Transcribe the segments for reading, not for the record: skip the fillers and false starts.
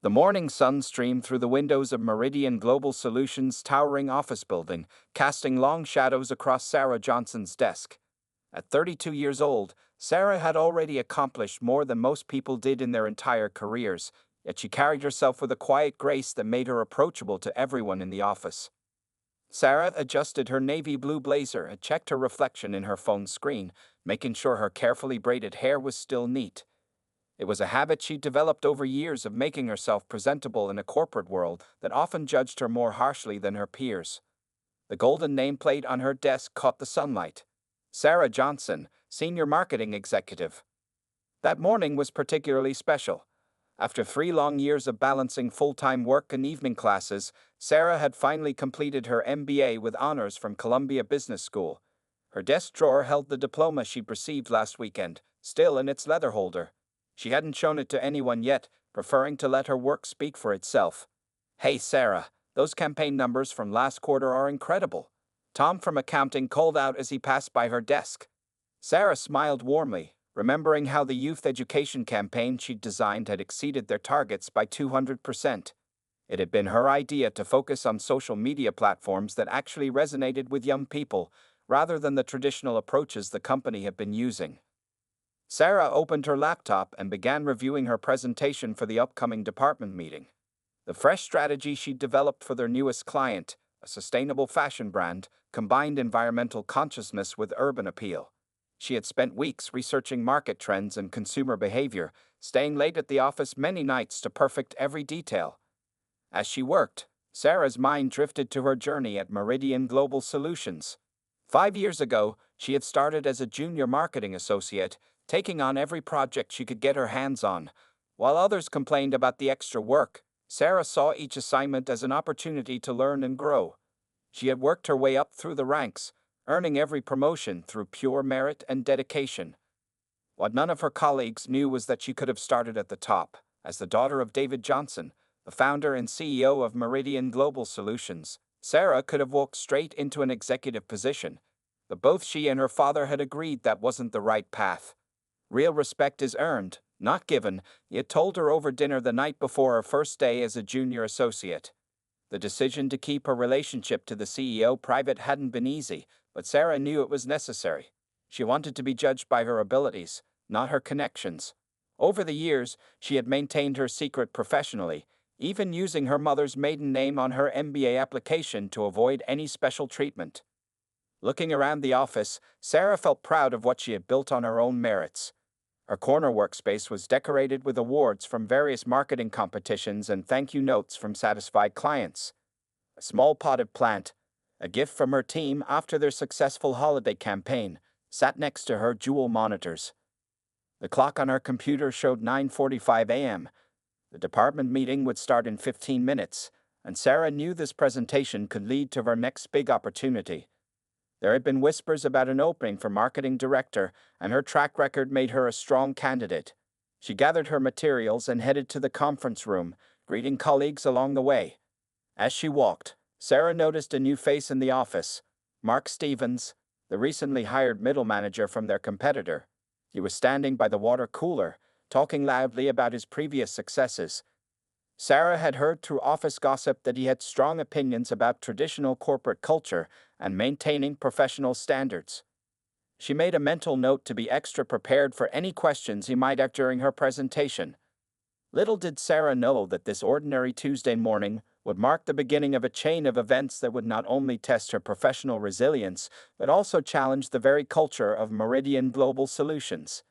The morning sun streamed through the windows of Meridian Global Solutions' towering office building, casting long shadows across Sarah Johnson's desk. At 32 years old, Sarah had already accomplished more than most people did in their entire careers, yet she carried herself with a quiet grace that made her approachable to everyone in the office. Sarah adjusted her navy blue blazer and checked her reflection in her phone screen, making sure her carefully braided hair was still neat. It was a habit she developed over years of making herself presentable in a corporate world that often judged her more harshly than her peers. The golden nameplate on her desk caught the sunlight. Sarah Johnson, Senior Marketing Executive. That morning was particularly special. After 3 long years of balancing full-time work and evening classes, Sarah had finally completed her MBA with honors from Columbia Business School. Her desk drawer held the diploma she'd received last weekend, still in its leather holder. She hadn't shown it to anyone yet, preferring to let her work speak for itself. "Hey Sarah, those campaign numbers from last quarter are incredible," Tom from accounting called out as he passed by her desk. Sarah smiled warmly, remembering how the youth education campaign she'd designed had exceeded their targets by 200%. It had been her idea to focus on social media platforms that actually resonated with young people, rather than the traditional approaches the company had been using. Sarah opened her laptop and began reviewing her presentation for the upcoming department meeting. The fresh strategy she'd developed for their newest client, a sustainable fashion brand, combined environmental consciousness with urban appeal. She had spent weeks researching market trends and consumer behavior, staying late at the office many nights to perfect every detail. As she worked, Sarah's mind drifted to her journey at Meridian Global Solutions. 5 years ago, she had started as a junior marketing associate, taking on every project she could get her hands on. While others complained about the extra work, Sarah saw each assignment as an opportunity to learn and grow. She had worked her way up through the ranks, earning every promotion through pure merit and dedication. What none of her colleagues knew was that she could have started at the top, as the daughter of David Johnson, the founder and CEO of Meridian Global Solutions. Sarah could have walked straight into an executive position, but both she and her father had agreed that wasn't the right path. Real respect is earned, not given, he had told her over dinner the night before her first day as a junior associate. The decision to keep her relationship to the CEO private hadn't been easy, but Sarah knew it was necessary. She wanted to be judged by her abilities, not her connections. Over the years, she had maintained her secret professionally, even using her mother's maiden name on her MBA application to avoid any special treatment. Looking around the office, Sarah felt proud of what she had built on her own merits. Her corner workspace was decorated with awards from various marketing competitions and thank you notes from satisfied clients. A small potted plant, a gift from her team after their successful holiday campaign, sat next to her dual monitors. The clock on her computer showed 9:45 a.m. The department meeting would start in 15 minutes, and Sarah knew this presentation could lead to her next big opportunity. There had been whispers about an opening for marketing director, and her track record made her a strong candidate. She gathered her materials and headed to the conference room, greeting colleagues along the way. As she walked, Sarah noticed a new face in the office, Mark Stevens, the recently hired middle manager from their competitor. He was standing by the water cooler, talking loudly about his previous successes. Sarah had heard through office gossip that he had strong opinions about traditional corporate culture and maintaining professional standards. She made a mental note to be extra prepared for any questions he might have during her presentation. Little did Sarah know that this ordinary Tuesday morning would mark the beginning of a chain of events that would not only test her professional resilience, but also challenge the very culture of Meridian Global Solutions.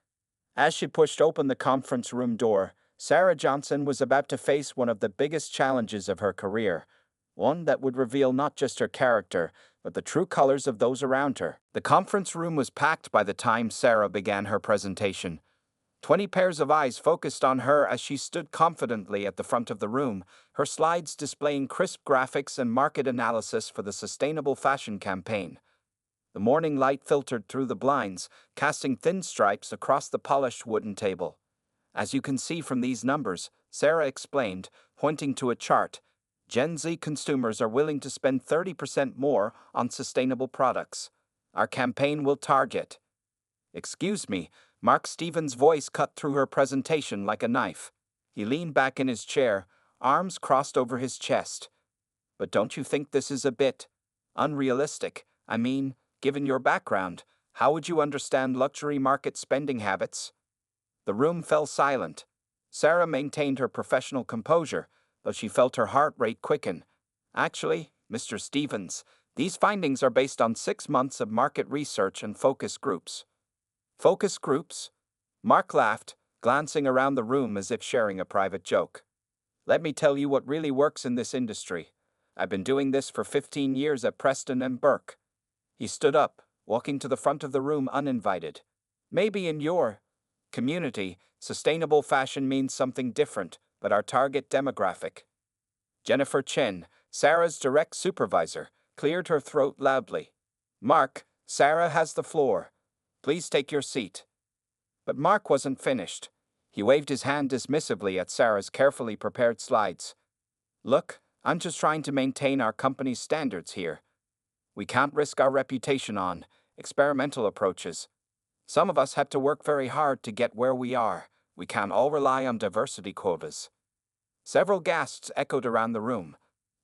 As she pushed open the conference room door, Sarah Johnson was about to face one of the biggest challenges of her career, one that would reveal not just her character, but the true colors of those around her. The conference room was packed by the time Sarah began her presentation. 20 pairs of eyes focused on her as she stood confidently at the front of the room, her slides displaying crisp graphics and market analysis for the sustainable fashion campaign. The morning light filtered through the blinds, casting thin stripes across the polished wooden table. "As you can see from these numbers," Sarah explained, pointing to a chart, "Gen Z consumers are willing to spend 30% more on sustainable products. Our campaign will target—" "Excuse me," Mark Stevens' voice cut through her presentation like a knife. He leaned back in his chair, arms crossed over his chest. But don't you think this is a bit unrealistic? I mean, given your background, how would you understand luxury market spending habits? The room fell silent. Sarah maintained her professional composure, though she felt her heart rate quicken. Actually, Mr. Stevens, these findings are based on 6 months of market research and focus groups. Focus groups? Mark laughed, glancing around the room as if sharing a private joke. Let me tell you what really works in this industry. I've been doing this for 15 years at Preston and Burke. He stood up, walking to the front of the room uninvited. Maybe in your community, sustainable fashion means something different, but our target demographic. Jennifer Chen, Sarah's direct supervisor, cleared her throat loudly. Mark, Sarah has the floor. Please take your seat. But Mark wasn't finished. He waved his hand dismissively at Sarah's carefully prepared slides. Look, I'm just trying to maintain our company's standards here. We can't risk our reputation on experimental approaches. Some of us had to work very hard to get where we are. We can't all rely on diversity quotas. Several gasps echoed around the room.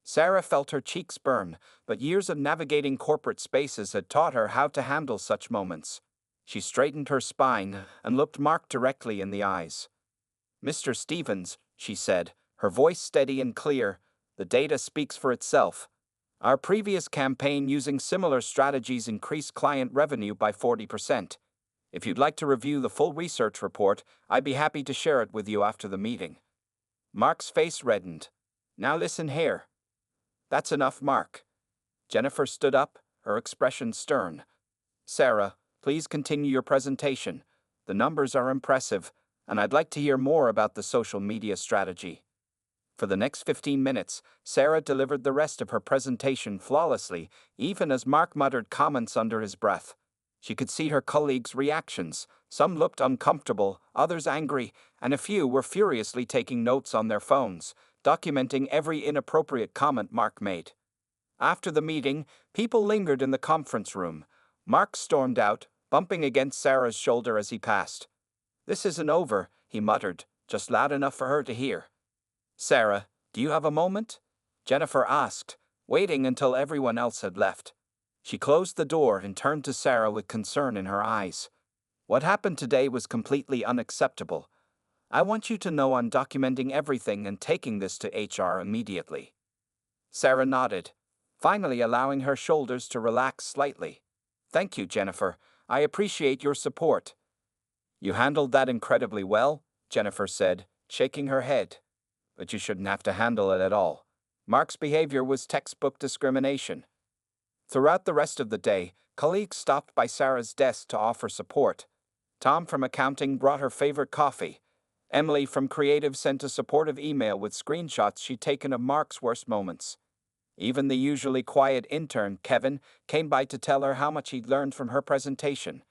Sarah felt her cheeks burn, but years of navigating corporate spaces had taught her how to handle such moments. She straightened her spine and looked Mark directly in the eyes. Mr. Stevens, she said, her voice steady and clear, the data speaks for itself. Our previous campaign using similar strategies increased client revenue by 40%. If you'd like to review the full research report, I'd be happy to share it with you after the meeting. Mark's face reddened. Now listen here. That's enough, Mark. Jennifer stood up, her expression stern. Sarah, please continue your presentation. The numbers are impressive, and I'd like to hear more about the social media strategy. For the next 15 minutes, Sarah delivered the rest of her presentation flawlessly, even as Mark muttered comments under his breath. She could see her colleagues' reactions. Some looked uncomfortable, others angry, and a few were furiously taking notes on their phones, documenting every inappropriate comment Mark made. After the meeting, people lingered in the conference room. Mark stormed out, bumping against Sarah's shoulder as he passed. This isn't over, he muttered, just loud enough for her to hear. Sarah, do you have a moment? Jennifer asked, waiting until everyone else had left. She closed the door and turned to Sarah with concern in her eyes. What happened today was completely unacceptable. I want you to know I'm documenting everything and taking this to HR immediately. Sarah nodded, finally allowing her shoulders to relax slightly. Thank you, Jennifer. I appreciate your support. You handled that incredibly well, Jennifer said, shaking her head. But you shouldn't have to handle it at all. Mark's behavior was textbook discrimination. Throughout the rest of the day, colleagues stopped by Sarah's desk to offer support. Tom from accounting brought her favorite coffee. Emily from creative sent a supportive email with screenshots she'd taken of Mark's worst moments. Even the usually quiet intern, Kevin, came by to tell her how much he'd learned from her presentation.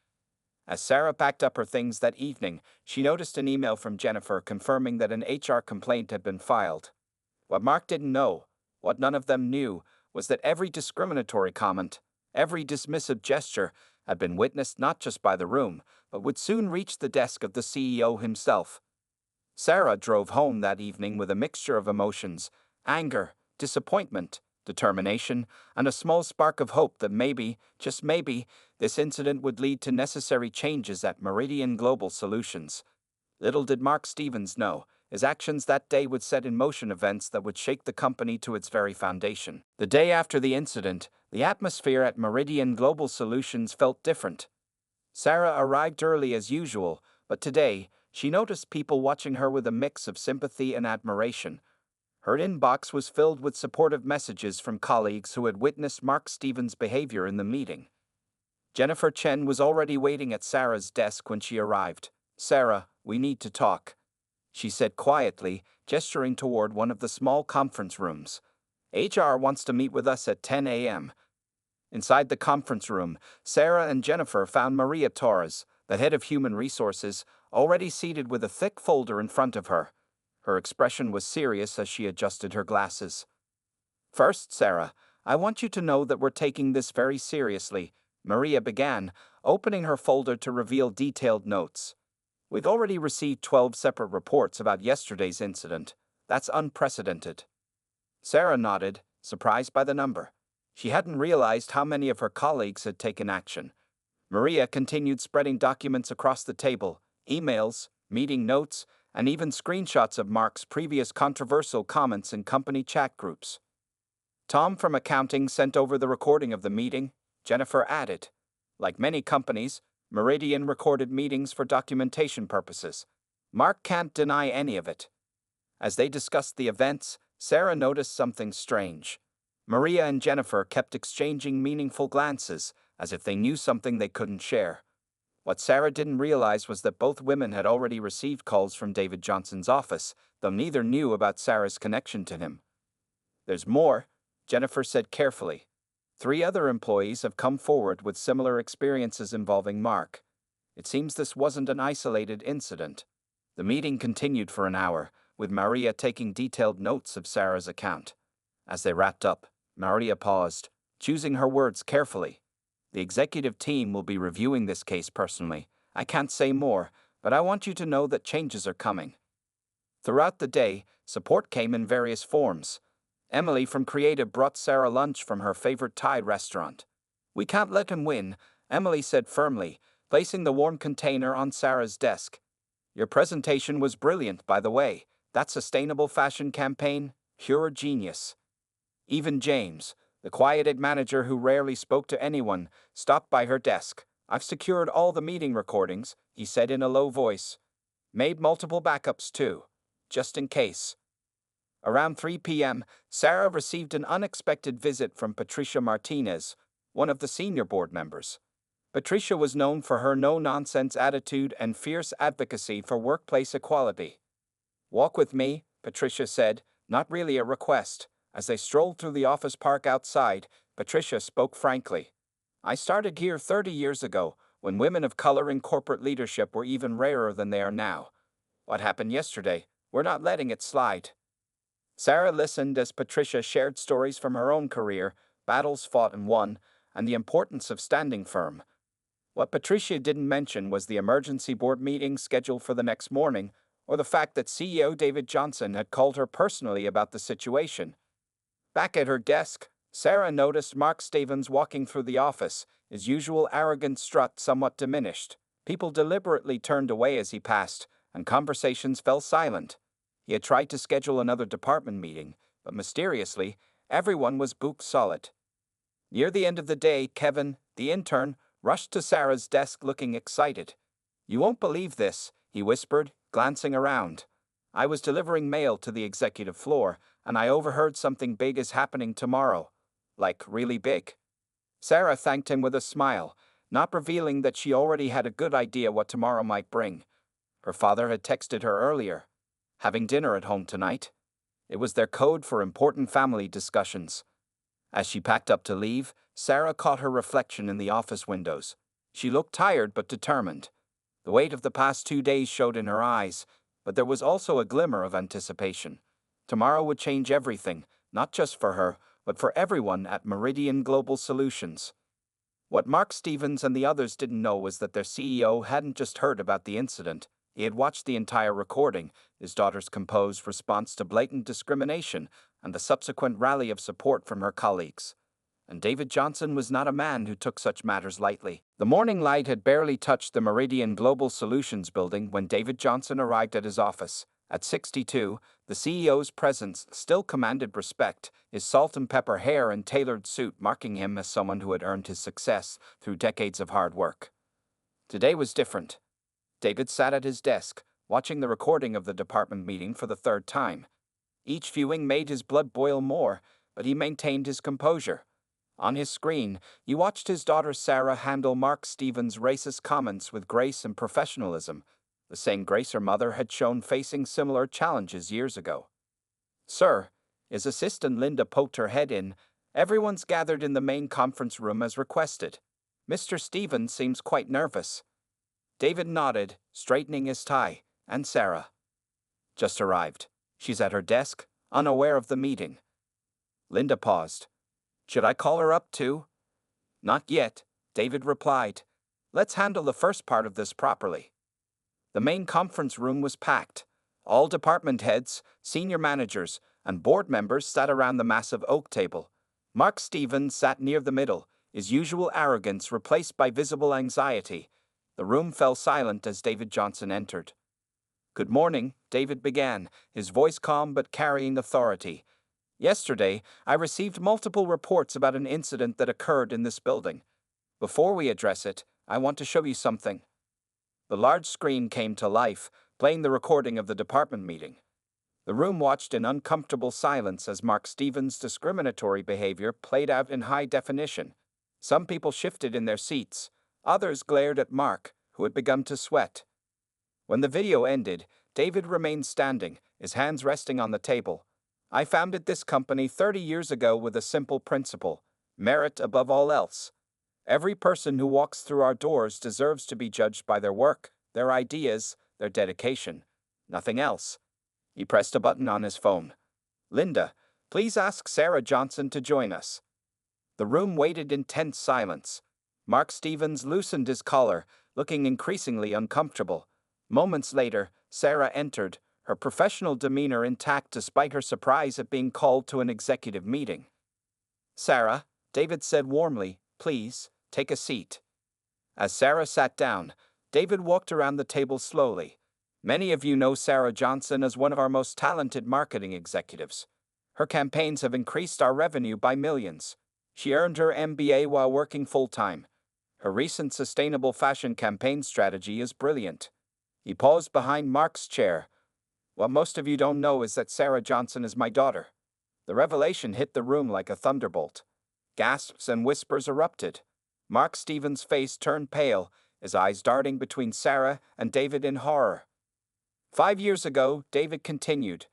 As Sarah packed up her things that evening, she noticed an email from Jennifer confirming that an HR complaint had been filed. What Mark didn't know, what none of them knew, was that every discriminatory comment, every dismissive gesture, had been witnessed not just by the room, but would soon reach the desk of the CEO himself. Sarah drove home that evening with a mixture of emotions, anger, disappointment, determination, and a small spark of hope that maybe, just maybe, this incident would lead to necessary changes at Meridian Global Solutions. Little did Mark Stevens know, his actions that day would set in motion events that would shake the company to its very foundation. The day after the incident, the atmosphere at Meridian Global Solutions felt different. Sarah arrived early as usual, but today, she noticed people watching her with a mix of sympathy and admiration. Her inbox was filled with supportive messages from colleagues who had witnessed Mark Stevens' behavior in the meeting. Jennifer Chen was already waiting at Sarah's desk when she arrived. Sarah, we need to talk, she said quietly, gesturing toward one of the small conference rooms. HR wants to meet with us at 10 a.m. Inside the conference room, Sarah and Jennifer found Maria Torres, the head of human resources, already seated with a thick folder in front of her. Her expression was serious as she adjusted her glasses. First, Sarah, I want you to know that we're taking this very seriously, Maria began, opening her folder to reveal detailed notes. We've already received 12 separate reports about yesterday's incident. That's unprecedented. Sarah nodded, surprised by the number. She hadn't realized how many of her colleagues had taken action. Maria continued spreading documents across the table, emails, meeting notes, and even screenshots of Mark's previous controversial comments in company chat groups. Tom from accounting sent over the recording of the meeting, Jennifer added. Like many companies, Meridian recorded meetings for documentation purposes. Mark can't deny any of it. As they discussed the events, Sarah noticed something strange. Maria and Jennifer kept exchanging meaningful glances, as if they knew something they couldn't share. What Sarah didn't realize was that both women had already received calls from David Johnson's office, though neither knew about Sarah's connection to him. There's more, Jennifer said carefully. 3 other employees have come forward with similar experiences involving Mark. It seems this wasn't an isolated incident. The meeting continued for an hour, with Maria taking detailed notes of Sarah's account. As they wrapped up, Maria paused, choosing her words carefully. The executive team will be reviewing this case personally. I can't say more, but I want you to know that changes are coming. Throughout the day, support came in various forms. Emily from Creative brought Sarah lunch from her favorite Thai restaurant. We can't let him win, Emily said firmly, placing the warm container on Sarah's desk. Your presentation was brilliant, by the way. That sustainable fashion campaign, pure genius. Even James, the quiet manager who rarely spoke to anyone, stopped by her desk. I've secured all the meeting recordings, he said in a low voice. Made multiple backups too, just in case. Around 3 p.m., Sarah received an unexpected visit from Patricia Martinez, one of the senior board members. Patricia was known for her no-nonsense attitude and fierce advocacy for workplace equality. Walk with me, Patricia said, not really a request. As they strolled through the office park outside, Patricia spoke frankly. I started here 30 years ago, when women of color in corporate leadership were even rarer than they are now. What happened yesterday? We're not letting it slide. Sarah listened as Patricia shared stories from her own career, battles fought and won, and the importance of standing firm. What Patricia didn't mention was the emergency board meeting scheduled for the next morning, or the fact that CEO David Johnson had called her personally about the situation. Back at her desk, Sarah noticed Mark Stevens walking through the office, his usual arrogant strut somewhat diminished. People deliberately turned away as he passed, and conversations fell silent. He had tried to schedule another department meeting, but mysteriously, everyone was booked solid. Near the end of the day, Kevin, the intern, rushed to Sarah's desk looking excited. You won't believe this, he whispered, glancing around. I was delivering mail to the executive floor, and I overheard something big is happening tomorrow. Like, really big. Sarah thanked him with a smile, not revealing that she already had a good idea what tomorrow might bring. Her father had texted her earlier. Having dinner at home tonight. It was their code for important family discussions. As she packed up to leave, Sarah caught her reflection in the office windows. She looked tired but determined. The weight of the past 2 days showed in her eyes, but there was also a glimmer of anticipation. Tomorrow would change everything, not just for her, but for everyone at Meridian Global Solutions. What Mark Stevens and the others didn't know was that their CEO hadn't just heard about the incident. He had watched the entire recording, his daughter's composed response to blatant discrimination, and the subsequent rally of support from her colleagues. And David Johnson was not a man who took such matters lightly. The morning light had barely touched the Meridian Global Solutions building when David Johnson arrived at his office. At 62, the CEO's presence still commanded respect, his salt and pepper hair and tailored suit marking him as someone who had earned his success through decades of hard work. Today was different. David sat at his desk, watching the recording of the department meeting for the 3rd time. Each viewing made his blood boil more, but he maintained his composure. On his screen, he watched his daughter Sarah handle Mark Stevens' racist comments with grace and professionalism, the same grace her mother had shown facing similar challenges years ago. Sir, his assistant Linda poked her head in. Everyone's gathered in the main conference room as requested. Mr. Stevens seems quite nervous. David nodded, straightening his tie, and Sarah just arrived. She's at her desk, unaware of the meeting. Linda paused. Should I call her up too? Not yet, David replied. Let's handle the first part of this properly. The main conference room was packed. All department heads, senior managers, and board members sat around the massive oak table. Mark Stevens sat near the middle, his usual arrogance replaced by visible anxiety. The room fell silent as David Johnson entered. "Good morning," David began, his voice calm but carrying authority. "Yesterday, I received multiple reports about an incident that occurred in this building. Before we address it, I want to show you something." The large screen came to life, playing the recording of the department meeting. The room watched in uncomfortable silence as Mark Stevens' discriminatory behavior played out in high definition. Some people shifted in their seats, others glared at Mark, who had begun to sweat. When the video ended, David remained standing, his hands resting on the table. "I founded this company 30 years ago with a simple principle: merit above all else. Every person who walks through our doors deserves to be judged by their work, their ideas, their dedication. Nothing else." He pressed a button on his phone. "Linda, please ask Sarah Johnson to join us." The room waited in tense silence. Mark Stevens loosened his collar, looking increasingly uncomfortable. Moments later, Sarah entered, her professional demeanor intact despite her surprise at being called to an executive meeting. "Sarah," David said warmly, "please, take a seat." As Sarah sat down, David walked around the table slowly. "Many of you know Sarah Johnson as one of our most talented marketing executives. Her campaigns have increased our revenue by millions. She earned her MBA while working full-time. Her recent sustainable fashion campaign strategy is brilliant." He paused behind Mark's chair. "What most of you don't know is that Sarah Johnson is my daughter." The revelation hit the room like a thunderbolt. Gasps and whispers erupted. Mark Stevens' face turned pale, his eyes darting between Sarah and David in horror. 5 years ago, David continued,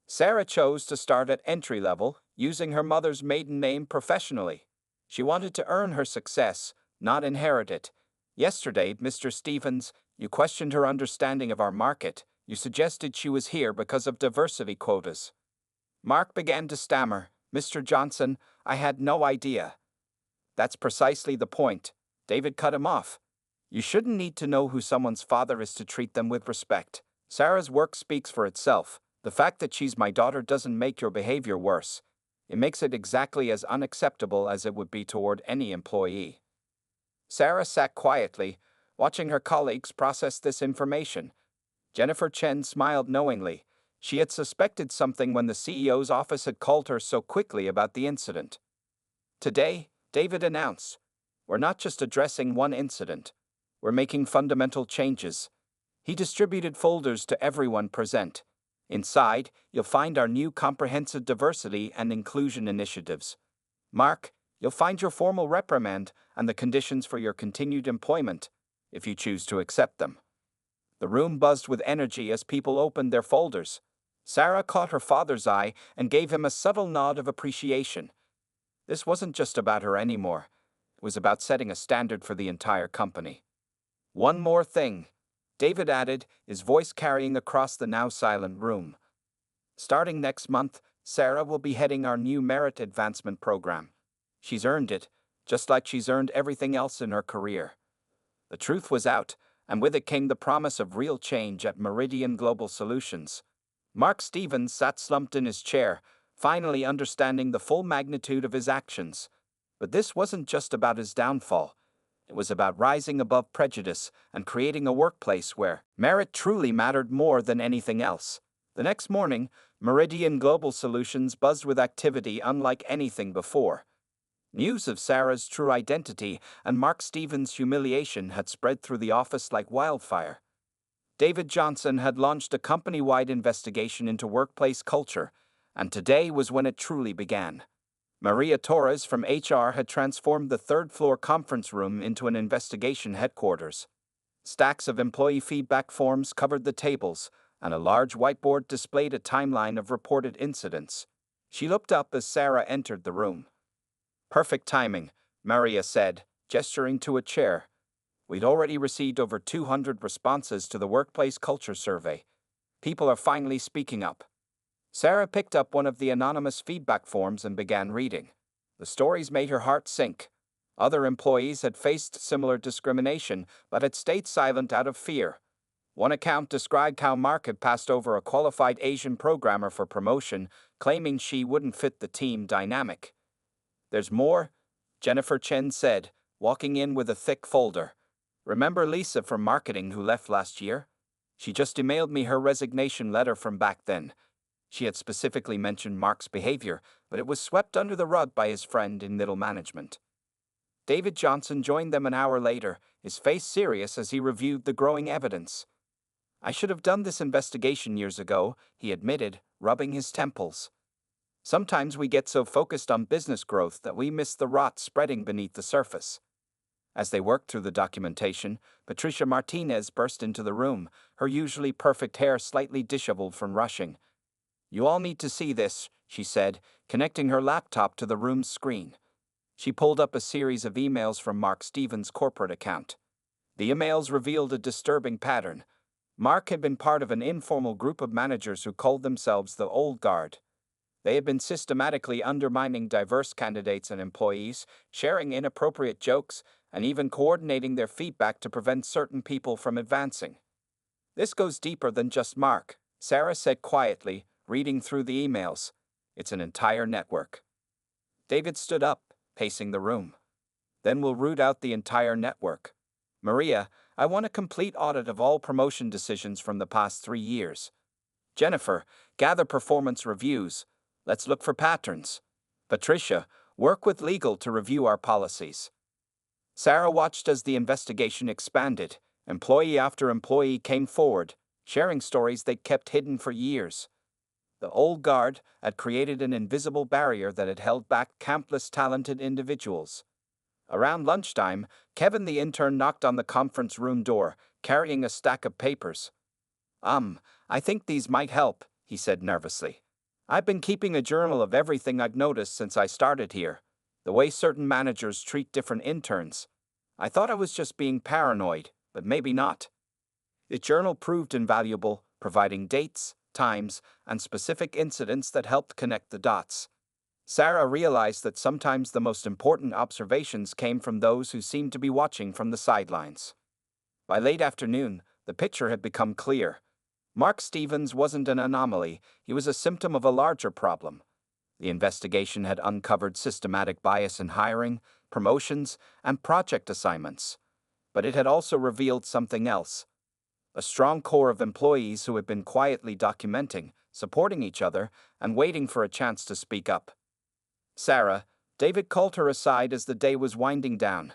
Sarah chose to start at entry level, using her mother's maiden name professionally. She wanted to earn her success, not inherit it. Yesterday, Mr. Stevens, you questioned her understanding of our market. You suggested she was here because of diversity quotas. Mark began to stammer. "Mr. Johnson, I had no idea." "That's precisely the point." David cut him off. "You shouldn't need to know who someone's father is to treat them with respect. Sarah's work speaks for itself. The fact that she's my daughter doesn't make your behavior worse. It makes it exactly as unacceptable as it would be toward any employee." Sarah sat quietly, watching her colleagues process this information. Jennifer Chen smiled knowingly. She had suspected something when the CEO's office had called her so quickly about the incident. "Today," David announced, "we're not just addressing one incident. We're making fundamental changes." He distributed folders to everyone present. Inside, you'll find our new comprehensive diversity and inclusion initiatives. Mark, you'll find your formal reprimand and the conditions for your continued employment, if you choose to accept them. The room buzzed with energy as people opened their folders. Sarah caught her father's eye and gave him a subtle nod of appreciation. This wasn't just about her anymore. It was about setting a standard for the entire company. "One more thing," David added, his voice carrying across the now silent room. "Starting next month, Sarah will be heading our new merit advancement program. She's earned it, just like she's earned everything else in her career." The truth was out, and with it came the promise of real change at Meridian Global Solutions. Mark Stevens sat slumped in his chair, finally understanding the full magnitude of his actions. But this wasn't just about his downfall. It was about rising above prejudice and creating a workplace where merit truly mattered more than anything else. The next morning, Meridian Global Solutions buzzed with activity unlike anything before. News of Sarah's true identity and Mark Stevens' humiliation had spread through the office like wildfire. David Johnson had launched a company-wide investigation into workplace culture, and today was when it truly began. Maria Torres from HR had transformed the third-floor conference room into an investigation headquarters. Stacks of employee feedback forms covered the tables, and a large whiteboard displayed a timeline of reported incidents. She looked up as Sarah entered the room. "Perfect timing," Maria said, gesturing to a chair. "We'd already received over 200 responses to the workplace culture survey. People are finally speaking up." Sarah picked up one of the anonymous feedback forms and began reading. The stories made her heart sink. Other employees had faced similar discrimination, but had stayed silent out of fear. One account described how Mark had passed over a qualified Asian programmer for promotion, claiming she wouldn't fit the team dynamic. "There's more," Jennifer Chen said, walking in with a thick folder. "Remember Lisa from marketing who left last year? She just emailed me her resignation letter from back then. She had specifically mentioned Mark's behavior, but it was swept under the rug by his friend in middle management." David Johnson joined them an hour later, his face serious as he reviewed the growing evidence. "I should have done this investigation years ago," he admitted, rubbing his temples. "Sometimes we get so focused on business growth that we miss the rot spreading beneath the surface." As they worked through the documentation, Patricia Martinez burst into the room, her usually perfect hair slightly disheveled from rushing. "You all need to see this," she said, connecting her laptop to the room's screen. She pulled up a series of emails from Mark Stevens' corporate account. The emails revealed a disturbing pattern. Mark had been part of an informal group of managers who called themselves the Old Guard. They had been systematically undermining diverse candidates and employees, sharing inappropriate jokes, and even coordinating their feedback to prevent certain people from advancing. "This goes deeper than just Mark," Sarah said quietly, reading through the emails. "It's an entire network." David stood up, pacing the room. "Then we'll root out the entire network. Maria, I want a complete audit of all promotion decisions from the past 3 years. Jennifer, gather performance reviews. Let's look for patterns. Patricia, work with legal to review our policies." Sarah watched as the investigation expanded. Employee after employee came forward, sharing stories they'd kept hidden for years. The Old Guard had created an invisible barrier that had held back countless talented individuals. Around lunchtime, Kevin the intern knocked on the conference room door, carrying a stack of papers. I think these might help," he said nervously. "I've been keeping a journal of everything I've noticed since I started here. The way certain managers treat different interns. I thought I was just being paranoid, but maybe not." The journal proved invaluable, providing dates, times, and specific incidents that helped connect the dots. Sarah realized that sometimes the most important observations came from those who seemed to be watching from the sidelines. By late afternoon, the picture had become clear. Mark Stevens wasn't an anomaly, he was a symptom of a larger problem. The investigation had uncovered systematic bias in hiring, promotions, and project assignments. But it had also revealed something else. A strong core of employees who had been quietly documenting, supporting each other, and waiting for a chance to speak up. "Sarah," David called her aside as the day was winding down.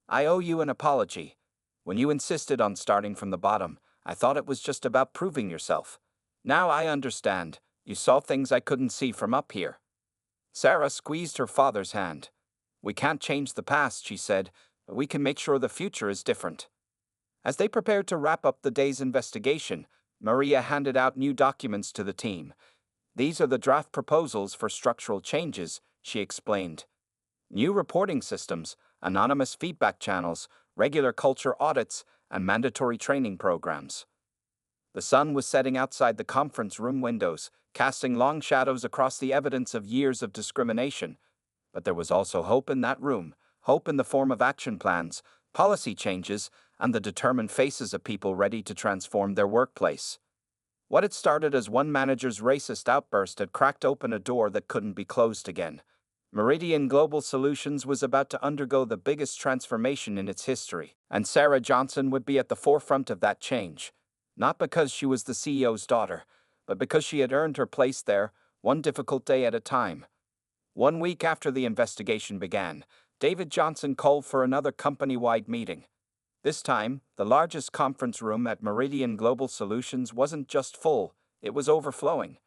"I owe you an apology. When you insisted on starting from the bottom, I thought it was just about proving yourself. Now I understand. You saw things I couldn't see from up here." Sarah squeezed her father's hand. "We can't change the past," she said, "but we can make sure the future is different." As they prepared to wrap up the day's investigation, Maria handed out new documents to the team. "These are the draft proposals for structural changes," she explained. "New reporting systems, anonymous feedback channels, regular culture audits, and mandatory training programs." The sun was setting outside the conference room windows, casting long shadows across the evidence of years of discrimination. But there was also hope in that room, hope in the form of action plans, policy changes, and the determined faces of people ready to transform their workplace. What had started as one manager's racist outburst had cracked open a door that couldn't be closed again. Meridian Global Solutions was about to undergo the biggest transformation in its history, and Sarah Johnson would be at the forefront of that change. Not because she was the CEO's daughter, but because she had earned her place there, one difficult day at a time. 1 week after the investigation began, David Johnson called for another company-wide meeting. This time, the largest conference room at Meridian Global Solutions wasn't just full, it was overflowing.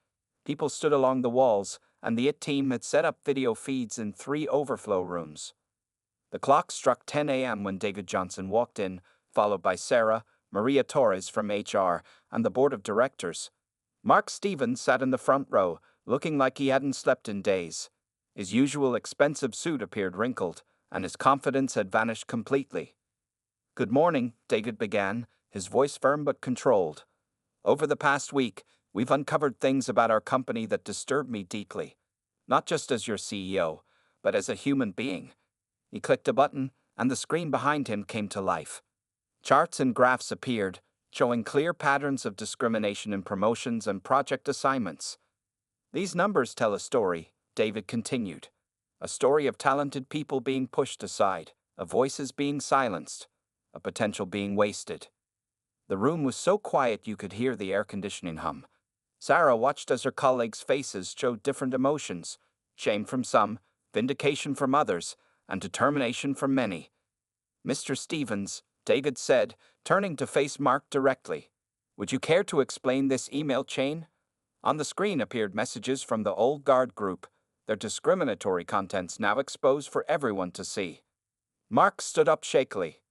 People stood along the walls, and the IT team had set up video feeds in 3 overflow rooms. The clock struck 10 a.m. when David Johnson walked in, followed by Sarah, Maria Torres from HR, and the board of directors. Mark Stevens sat in the front row, looking like he hadn't slept in days. His usual expensive suit appeared wrinkled, and his confidence had vanished completely. "Good morning," David began, his voice firm but controlled. "Over the past week, we've uncovered things about our company that disturb me deeply. Not just as your CEO, but as a human being." He clicked a button, and the screen behind him came to life. Charts and graphs appeared, showing clear patterns of discrimination in promotions and project assignments. These numbers tell a story, David continued. A story of talented people being pushed aside, of voices being silenced, a potential being wasted. The room was so quiet you could hear the air conditioning hum. Sarah watched as her colleagues' faces showed different emotions: shame from some, vindication from others, and determination from many. Mr. Stevens, David said, turning to face Mark directly, would you care to explain this email chain? On the screen appeared messages from the Old Guard group, their discriminatory contents now exposed for everyone to see. Mark stood up shakily.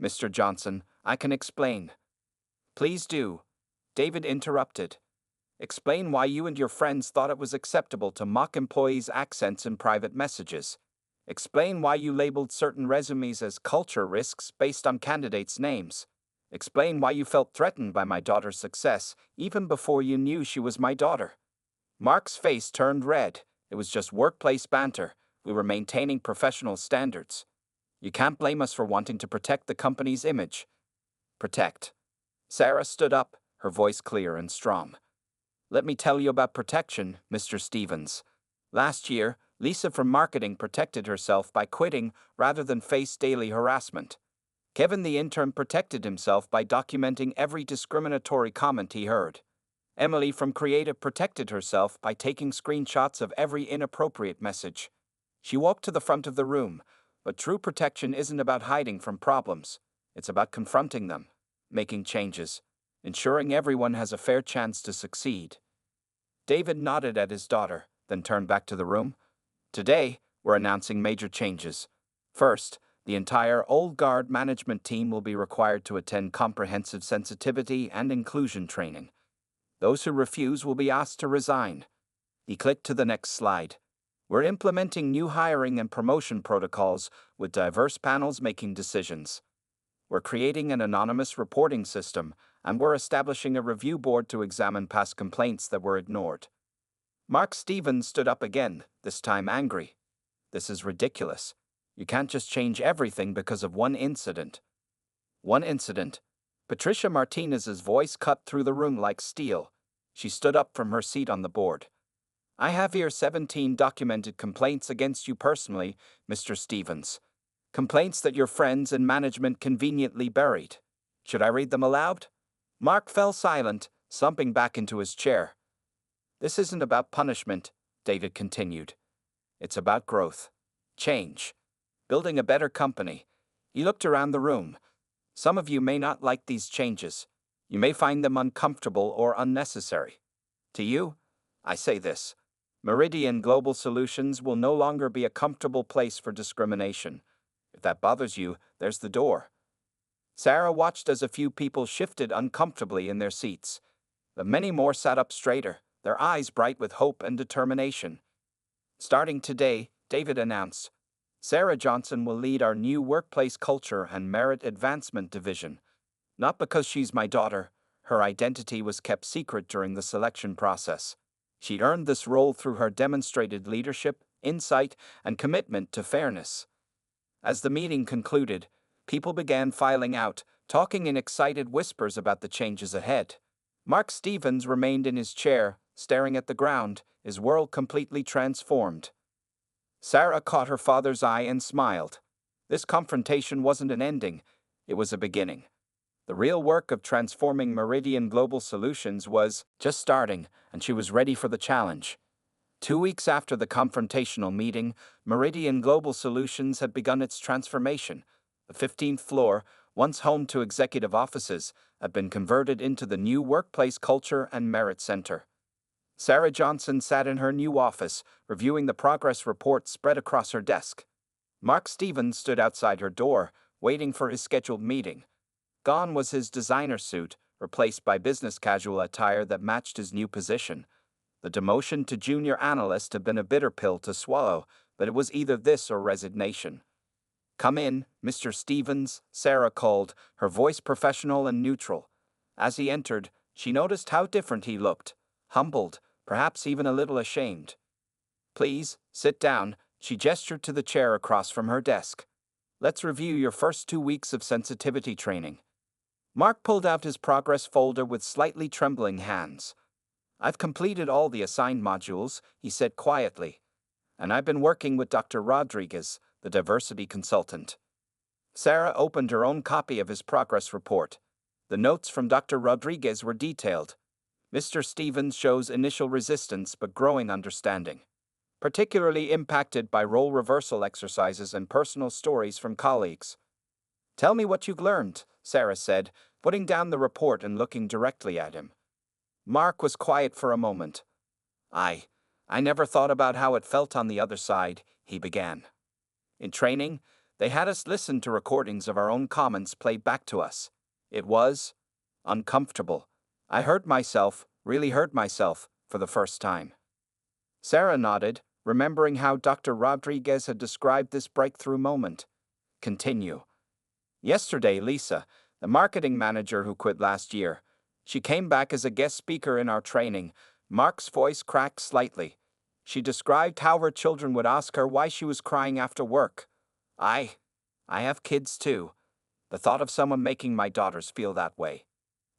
Mr. Johnson, I can explain. Please do. David interrupted. Explain why you and your friends thought it was acceptable to mock employees' accents in private messages. Explain why you labeled certain resumes as culture risks based on candidates' names. Explain why you felt threatened by my daughter's success, even before you knew she was my daughter. Mark's face turned red. It was just workplace banter. We were maintaining professional standards. You can't blame us for wanting to protect the company's image. Protect. Sarah stood up, her voice clear and strong. Let me tell you about protection, Mr. Stevens. Last year, Lisa from marketing protected herself by quitting rather than face daily harassment. Kevin the intern protected himself by documenting every discriminatory comment he heard. Emily from creative protected herself by taking screenshots of every inappropriate message. She walked to the front of the room, but true protection isn't about hiding from problems. It's about confronting them, making changes, ensuring everyone has a fair chance to succeed. David nodded at his daughter, then turned back to the room. Today, we're announcing major changes. First, the entire Old Guard management team will be required to attend comprehensive sensitivity and inclusion training. Those who refuse will be asked to resign. He clicked to the next slide. We're implementing new hiring and promotion protocols with diverse panels making decisions. We're creating an anonymous reporting system, and we're establishing a review board to examine past complaints that were ignored. Mark Stevens stood up again, this time angry. This is ridiculous. You can't just change everything because of one incident. One incident. Patricia Martinez's voice cut through the room like steel. She stood up from her seat on the board. I have here 17 documented complaints against you personally, Mr. Stevens. Complaints that your friends and management conveniently buried. Should I read them aloud? Mark fell silent, slumping back into his chair. This isn't about punishment, David continued. It's about growth. Change. Building a better company. He looked around the room. Some of you may not like these changes. You may find them uncomfortable or unnecessary. To you, I say this. Meridian Global Solutions will no longer be a comfortable place for discrimination. If that bothers you, there's the door. Sarah watched as a few people shifted uncomfortably in their seats. But many more sat up straighter, their eyes bright with hope and determination. Starting today, David announced, Sarah Johnson will lead our new workplace culture and merit advancement division. Not because she's my daughter. Her identity was kept secret during the selection process. She earned this role through her demonstrated leadership, insight, and commitment to fairness. As the meeting concluded, people began filing out, talking in excited whispers about the changes ahead. Mark Stevens remained in his chair, staring at the ground, his world completely transformed. Sarah caught her father's eye and smiled. This confrontation wasn't an ending, it was a beginning. The real work of transforming Meridian Global Solutions was just starting, and she was ready for the challenge. 2 weeks after the confrontational meeting, Meridian Global Solutions had begun its transformation. The 15th floor, once home to executive offices, had been converted into the new Workplace Culture and Merit Center. Sarah Johnson sat in her new office, reviewing the progress report spread across her desk. Mark Stevens stood outside her door, waiting for his scheduled meeting. Gone was his designer suit, replaced by business casual attire that matched his new position. The demotion to junior analyst had been a bitter pill to swallow, but it was either this or resignation. Come in, Mr. Stevens, Sarah called, her voice professional and neutral. As he entered, she noticed how different he looked, humbled, perhaps even a little ashamed. Please, sit down, she gestured to the chair across from her desk. Let's review your first 2 weeks of sensitivity training. Mark pulled out his progress folder with slightly trembling hands. I've completed all the assigned modules, he said quietly. And I've been working with Dr. Rodriguez, the diversity consultant. Sarah opened her own copy of his progress report. The notes from Dr. Rodriguez were detailed. Mr. Stevens shows initial resistance but growing understanding, particularly impacted by role reversal exercises and personal stories from colleagues. Tell me what you've learned, Sarah said, putting down the report and looking directly at him. Mark was quiet for a moment. I never thought about how it felt on the other side, he began. In training, they had us listen to recordings of our own comments played back to us. It was uncomfortable. I really heard myself, for the first time. Sarah nodded, remembering how Dr. Rodriguez had described this breakthrough moment. Continue. Yesterday, Lisa, the marketing manager who quit last year, she came back as a guest speaker in our training. Mark's voice cracked slightly. She described how her children would ask her why she was crying after work. I have kids too. The thought of someone making my daughters feel that way.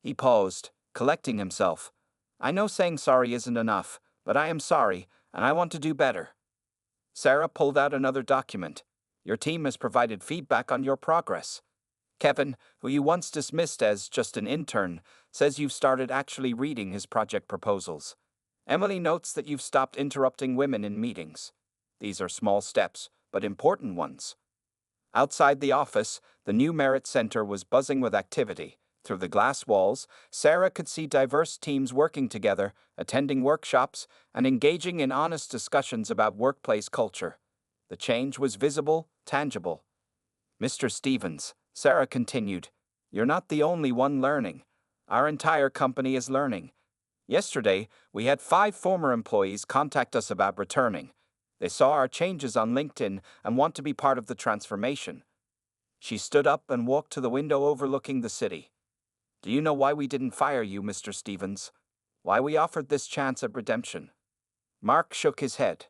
He paused, collecting himself. I know saying sorry isn't enough, but I am sorry, and I want to do better. Sarah pulled out another document. Your team has provided feedback on your progress. Kevin, who you once dismissed as just an intern, says you've started actually reading his project proposals. Emily notes that you've stopped interrupting women in meetings. These are small steps, but important ones. Outside the office, the new Merit Center was buzzing with activity. Through the glass walls, Sarah could see diverse teams working together, attending workshops, and engaging in honest discussions about workplace culture. The change was visible, tangible. Mr. Stevens, Sarah continued, you're not the only one learning. Our entire company is learning. Yesterday, we had 5 former employees contact us about returning. They saw our changes on LinkedIn and want to be part of the transformation. She stood up and walked to the window overlooking the city. Do you know why we didn't fire you, Mr. Stevens? Why we offered this chance at redemption? Mark shook his head.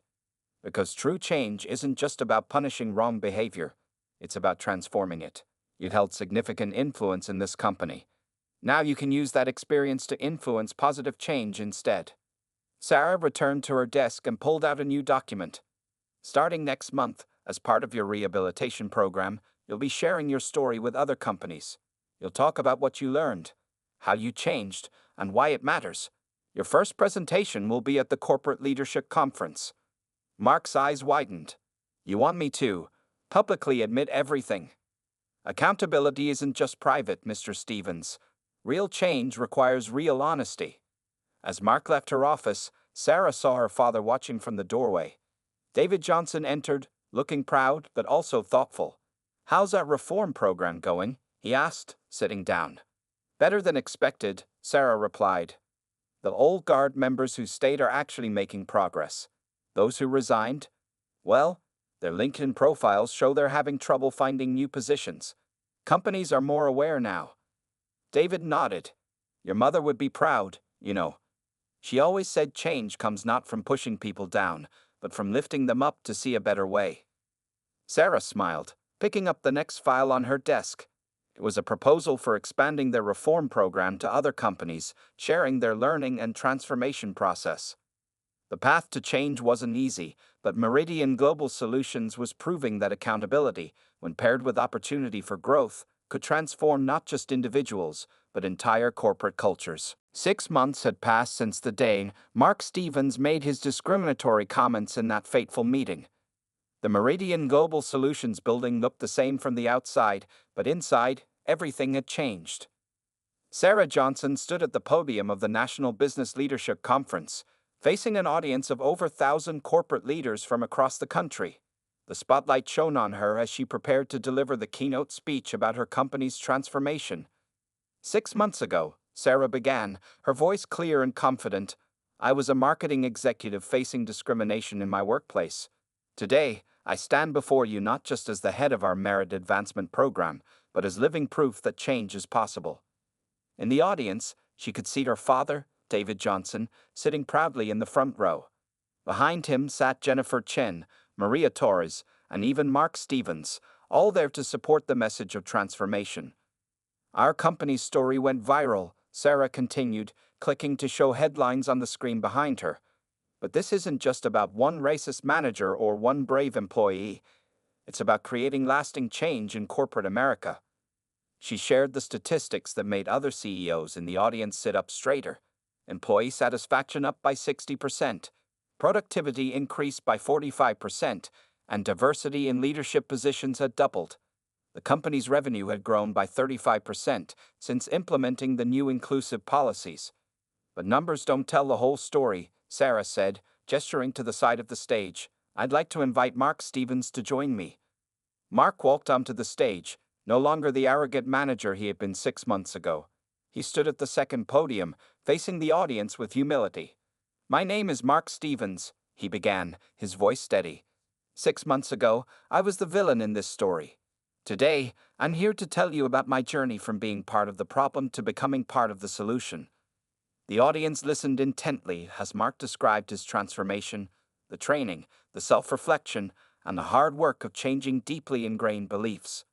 Because true change isn't just about punishing wrong behavior. It's about transforming it. You've held significant influence in this company. Now you can use that experience to influence positive change instead. Sarah returned to her desk and pulled out a new document. Starting next month, as part of your rehabilitation program, you'll be sharing your story with other companies. You'll talk about what you learned, how you changed, and why it matters. Your first presentation will be at the Corporate Leadership Conference. Mark's eyes widened. You want me to publicly admit everything? Accountability isn't just private, Mr. Stevens. Real change requires real honesty. As Mark left her office, Sarah saw her father watching from the doorway. David Johnson entered, looking proud but also thoughtful. How's that reform program going? He asked, sitting down. Better than expected, Sarah replied. The old guard members who stayed are actually making progress. Those who resigned, well, their LinkedIn profiles show they're having trouble finding new positions. Companies are more aware now. David nodded. Your mother would be proud, you know. She always said change comes not from pushing people down, but from lifting them up to see a better way. Sarah smiled, picking up the next file on her desk. It was a proposal for expanding their reform program to other companies, sharing their learning and transformation process. The path to change wasn't easy, but Meridian Global Solutions was proving that accountability, when paired with opportunity for growth, could transform not just individuals, but entire corporate cultures. 6 months had passed since the day Mark Stevens made his discriminatory comments in that fateful meeting. The Meridian Global Solutions building looked the same from the outside, but inside, everything had changed. Sarah Johnson stood at the podium of the National Business Leadership Conference, facing an audience of over 1,000 corporate leaders from across the country. The spotlight shone on her as she prepared to deliver the keynote speech about her company's transformation. 6 months ago, Sarah began, her voice clear and confident. I was a marketing executive facing discrimination in my workplace. Today, I stand before you not just as the head of our merit advancement program, but as living proof that change is possible. In the audience, she could see her father, David Johnson, sitting proudly in the front row. Behind him sat Jennifer Chen, Maria Torres, and even Mark Stevens, all there to support the message of transformation. Our company's story went viral, Sarah continued, clicking to show headlines on the screen behind her. But this isn't just about one racist manager or one brave employee. It's about creating lasting change in corporate America. She shared the statistics that made other CEOs in the audience sit up straighter. Employee satisfaction up by 60%, productivity increased by 45%, and diversity in leadership positions had doubled. The company's revenue had grown by 35% since implementing the new inclusive policies. But numbers don't tell the whole story, Sarah said, gesturing to the side of the stage. I'd like to invite Mark Stevens to join me. Mark walked onto the stage, no longer the arrogant manager he had been 6 months ago. He stood at the second podium, facing the audience with humility. My name is Mark Stevens, he began, his voice steady. 6 months ago, I was the villain in this story. Today, I'm here to tell you about my journey from being part of the problem to becoming part of the solution. The audience listened intently as Mark described his transformation, the training, the self-reflection, and the hard work of changing deeply ingrained beliefs.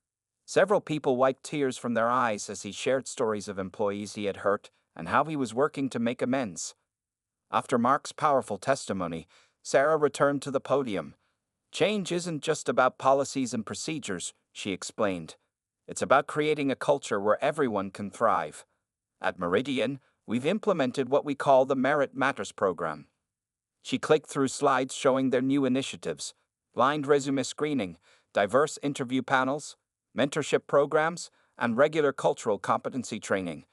Several people wiped tears from their eyes as he shared stories of employees he had hurt and how he was working to make amends. After Mark's powerful testimony, Sarah returned to the podium. Change isn't just about policies and procedures, she explained. It's about creating a culture where everyone can thrive. At Meridian, we've implemented what we call the Merit Matters program. She clicked through slides showing their new initiatives: blind resume screening, diverse interview panels, mentorship programs, and regular cultural competency training.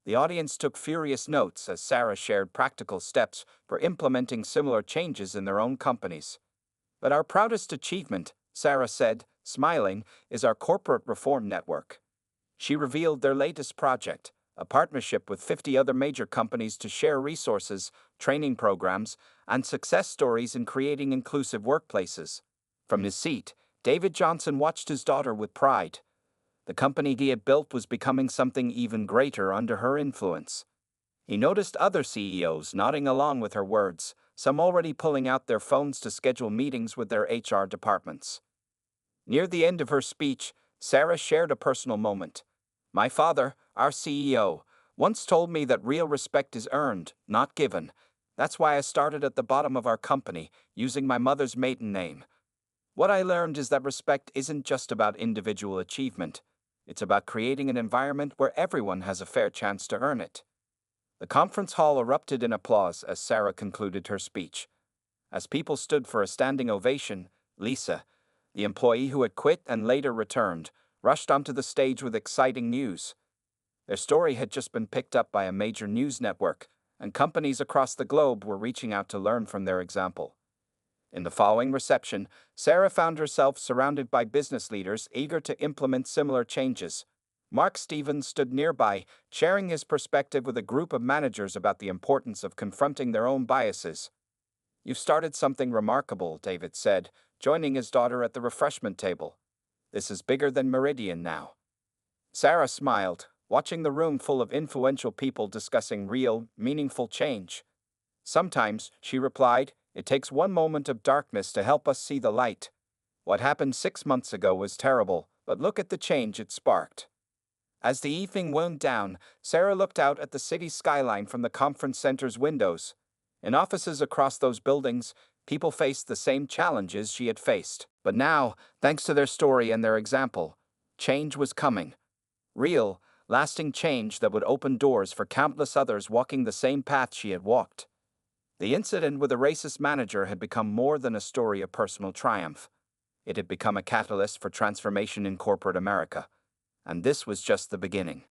The audience took furious notes as Sarah shared practical steps for implementing similar changes in their own companies. But our proudest achievement, Sarah said, smiling, is our corporate reform network. She revealed their latest project, a partnership with 50 other major companies to share resources, training programs, and success stories in creating inclusive workplaces. From his seat, David Johnson watched his daughter with pride. The company he had built was becoming something even greater under her influence. He noticed other CEOs nodding along with her words, some already pulling out their phones to schedule meetings with their HR departments. Near the end of her speech, Sarah shared a personal moment. My father, our CEO, once told me that real respect is earned, not given. That's why I started at the bottom of our company, using my mother's maiden name. What I learned is that respect isn't just about individual achievement. It's about creating an environment where everyone has a fair chance to earn it. The conference hall erupted in applause as Sarah concluded her speech. As people stood for a standing ovation, Lisa, the employee who had quit and later returned, rushed onto the stage with exciting news. Their story had just been picked up by a major news network, and companies across the globe were reaching out to learn from their example. In the following reception, Sarah found herself surrounded by business leaders eager to implement similar changes. Mark Stevens stood nearby, sharing his perspective with a group of managers about the importance of confronting their own biases. You've started something remarkable, David said, joining his daughter at the refreshment table. This is bigger than Meridian now. Sarah smiled, watching the room full of influential people discussing real, meaningful change. Sometimes, she replied, it takes one moment of darkness to help us see the light. What happened 6 months ago was terrible, but look at the change it sparked. As the evening wound down, Sarah looked out at the city skyline from the conference center's windows. In offices across those buildings, people faced the same challenges she had faced. But now, thanks to their story and their example, change was coming. Real, lasting change that would open doors for countless others walking the same path she had walked. The incident with a racist manager had become more than a story of personal triumph. It had become a catalyst for transformation in corporate America. And this was just the beginning.